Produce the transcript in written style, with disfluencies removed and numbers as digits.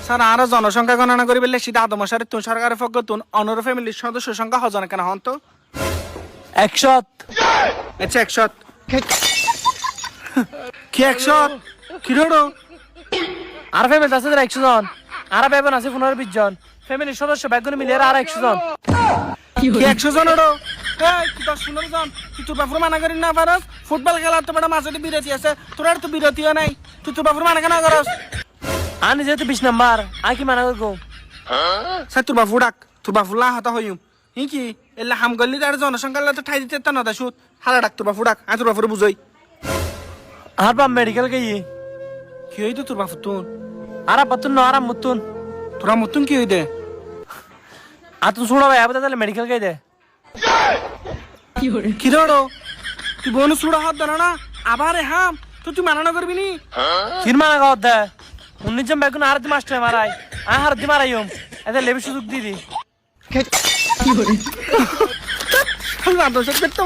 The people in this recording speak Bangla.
স্যার আরো জনসংখ্যা গণনা করি বললে সেটা আদমশারে তুন সরকারের পক্ষ তুন অনর ফ্যামিলির সদস্য সংখ্যা হজন কেন হন তো 100 আচ্ছা 100 কি 100 কি রোডো আর ফ্যামিলি আছে 100 জন আর বেবন আছে 15-20 জন ফ্যামিলির সদস্য ব্যাগগুলো মিলিয়ে আর 100 জন কি 100 জন ওডো এই কি 10-15 জন তুই তোর বাপুর মানা করি না পারস ফুটবল খেলার তো বড় মাঝে বিরতি আছে তোর আর তো বিরতিও নাই তুই তোর বাপুর মানা কেন করস আনি যেহেতু 20 নাম্বার আর কি মানা করবো স্যার তোর বাপু ডাক তোর বাপুর লা হতা হইম ই কি এলা হাম গল্লি আর জনসংখ্যা তো ঠাই দিতে তা না দাসুত হালা ডাক তোর বাপু ডাক আর তোর বাপুর বুঝই আর বাপ মেডিকেল গিয়ে কি হইতো তোর বাপুর তুন আর বাতুন না আর মুতুন তোরা মতন কি হইদে আর তুই শুনো ভাই আবার তাহলে মেডিকেল গিয়ে দে কি রোডো তুই বোন সুড়া হাত দানা না আবার হাম তো তুই মানা করবি নি কির মানা গাওয়া দে 19 জন ব্যাগুন আর দি মাস্টার মারাই আর দি মারাইম এদের লেবি সুযোগ দিদি আমি আদর্শ করতে